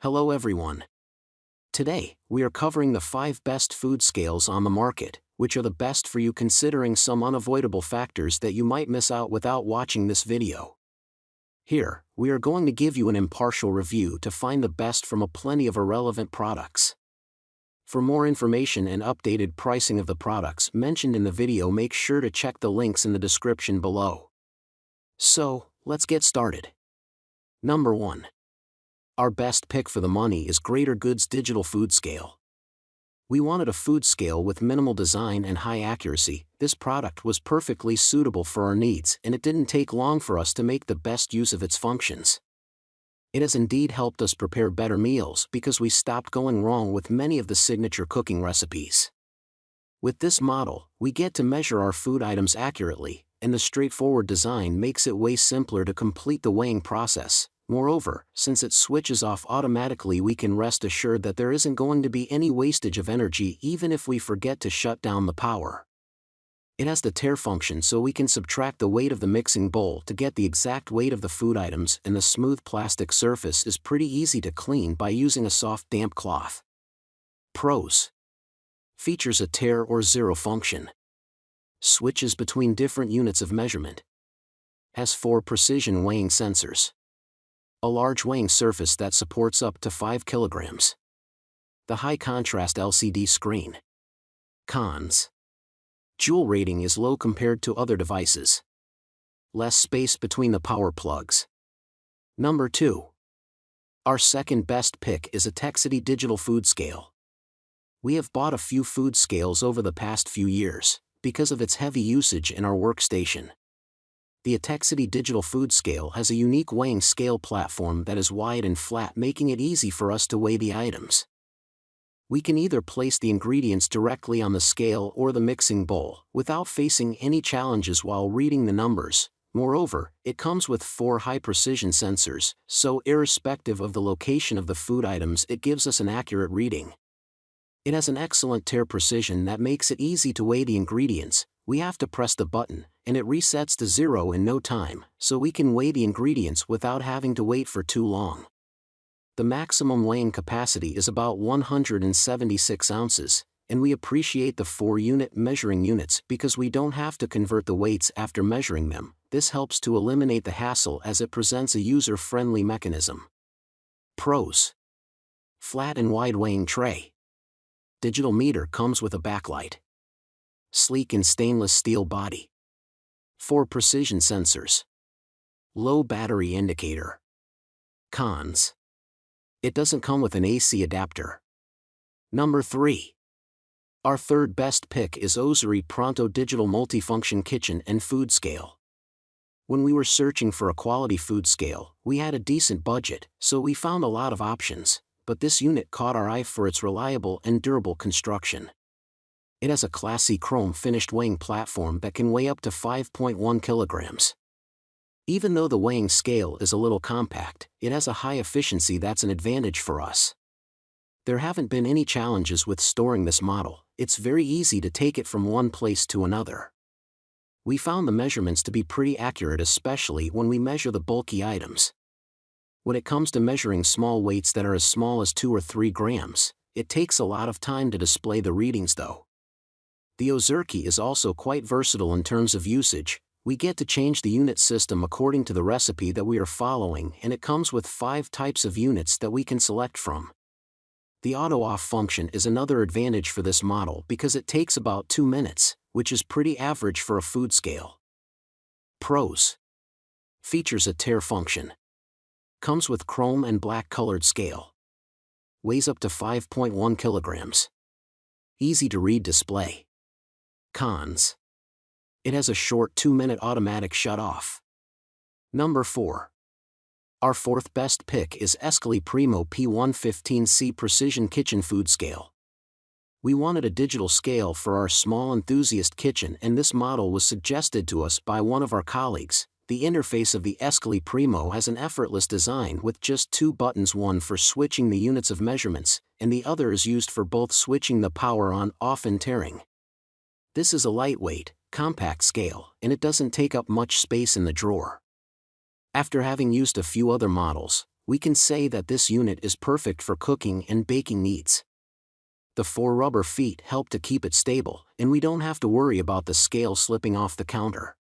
Hello everyone. Today, we are covering the 5 best food scales on the market, which are the best for you considering some unavoidable factors that you might miss out without watching this video. Here, we are going to give you an impartial review to find the best from a plenty of irrelevant products. For more information and updated pricing of the products mentioned in the video, make sure to check the links in the description below. So, let's get started. Number 1. Our best pick for the money is Greater Goods Digital Food Scale. We wanted a food scale with minimal design and high accuracy. This product was perfectly suitable for our needs, and it didn't take long for us to make the best use of its functions. It has indeed helped us prepare better meals because we stopped going wrong with many of the signature cooking recipes. With this model, we get to measure our food items accurately, and the straightforward design makes it way simpler to complete the weighing process. Moreover, since it switches off automatically, we can rest assured that there isn't going to be any wastage of energy even if we forget to shut down the power. It has the tare function, so we can subtract the weight of the mixing bowl to get the exact weight of the food items, and the smooth plastic surface is pretty easy to clean by using a soft damp cloth. Pros: features a tare or zero function. Switches between different units of measurement. Has 4 precision weighing sensors. A large weighing surface that supports up to 5 kilograms. The high contrast LCD screen. Cons: joule rating is low compared to other devices. Less space between the power plugs. Number 2. Our second best pick is Etekcity Digital Food Scale. We have bought a few food scales over the past few years because of its heavy usage in our workstation. The Etekcity Digital Food Scale has a unique weighing scale platform that is wide and flat, making it easy for us to weigh the items. We can either place the ingredients directly on the scale or the mixing bowl, without facing any challenges while reading the numbers. Moreover, it comes with 4 high-precision sensors, so irrespective of the location of the food items, it gives us an accurate reading. It has an excellent tare precision that makes it easy to weigh the ingredients. We have to press the button, and it resets to 0 in no time, so we can weigh the ingredients without having to wait for too long. The maximum weighing capacity is about 176 ounces, and we appreciate the 4-unit measuring units because we don't have to convert the weights after measuring them. This helps to eliminate the hassle as it presents a user-friendly mechanism. Pros: flat and wide weighing tray. Digital meter comes with a backlight. Sleek and stainless steel body. 4 precision sensors. Low battery indicator. Cons: it doesn't come with an AC adapter. Number 3. Our third best pick is Ozeri Pronto Digital Multifunction Kitchen and Food Scale. When we were searching for a quality food scale, we had a decent budget, so we found a lot of options, but this unit caught our eye for its reliable and durable construction. It has a classy chrome-finished weighing platform that can weigh up to 5.1 kilograms. Even though the weighing scale is a little compact, it has a high efficiency that's an advantage for us. There haven't been any challenges with storing this model. It's very easy to take it from one place to another. We found the measurements to be pretty accurate, especially when we measure the bulky items. When it comes to measuring small weights that are as small as 2 or 3 grams, it takes a lot of time to display the readings though. The Ozeri is also quite versatile in terms of usage. We get to change the unit system according to the recipe that we are following, and it comes with 5 types of units that we can select from. The auto-off function is another advantage for this model because it takes about 2 minutes, which is pretty average for a food scale. Pros: features a tare function. Comes with chrome and black colored scale. Weighs up to 5.1 kilograms. Easy to read display. Cons: it has a short 2-minute automatic shut-off. Number 4. Our fourth best pick is Escali Primo P115C Precision Kitchen Food Scale. We wanted a digital scale for our small enthusiast kitchen, and this model was suggested to us by one of our colleagues. The interface of the Escali Primo has an effortless design with just 2 buttons, one for switching the units of measurements, and the other is used for both switching the power on, off and taring. This is a lightweight, compact scale, and it doesn't take up much space in the drawer. After having used a few other models, we can say that this unit is perfect for cooking and baking needs. The 4 rubber feet help to keep it stable, and we don't have to worry about the scale slipping off the counter.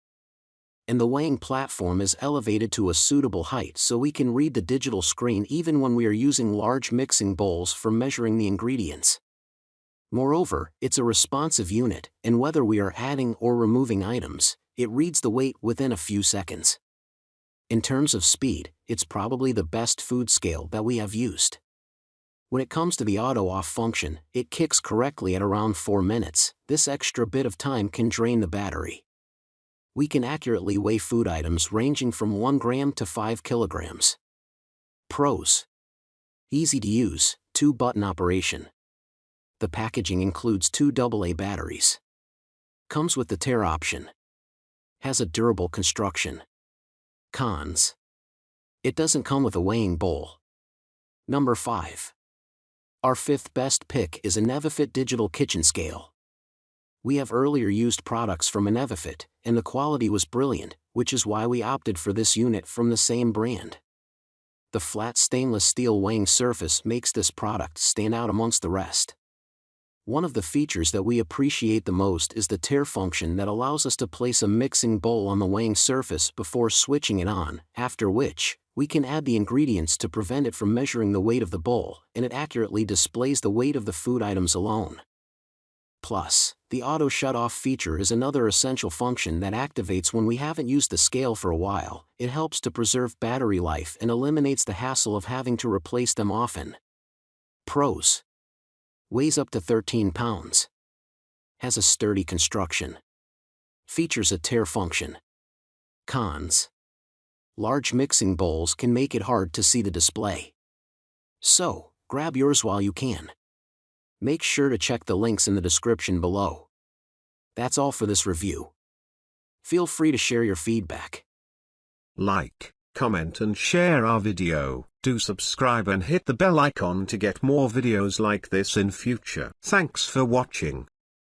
And the weighing platform is elevated to a suitable height so we can read the digital screen even when we are using large mixing bowls for measuring the ingredients. Moreover, it's a responsive unit, and whether we are adding or removing items, it reads the weight within a few seconds. In terms of speed, it's probably the best food scale that we have used. When it comes to the auto-off function, it kicks correctly at around 4 minutes. This extra bit of time can drain the battery. We can accurately weigh food items ranging from 1 gram to 5 kilograms. Pros: easy to use, 2-button operation. The packaging includes 2 AA batteries. Comes with the tear option. Has a durable construction. Cons: it doesn't come with a weighing bowl. Number 5. Our 5th best pick is Etekcity Digital Kitchen Scale. We have earlier used products from Etekcity, and the quality was brilliant, which is why we opted for this unit from the same brand. The flat stainless steel weighing surface makes this product stand out amongst the rest. One of the features that we appreciate the most is the tear function that allows us to place a mixing bowl on the weighing surface before switching it on, after which, we can add the ingredients to prevent it from measuring the weight of the bowl, and it accurately displays the weight of the food items alone. Plus, the auto shut-off feature is another essential function that activates when we haven't used the scale for a while. It helps to preserve battery life and eliminates the hassle of having to replace them often. Pros: weighs up to 13 pounds. Has a sturdy construction. Features a tear function. Cons: large mixing bowls can make it hard to see the display. So, grab yours while you can. Make sure to check the links in the description below. That's all for this review. Feel free to share your feedback. Like, comment and share our video. Do subscribe and hit the bell icon to get more videos like this in future. Thanks for watching.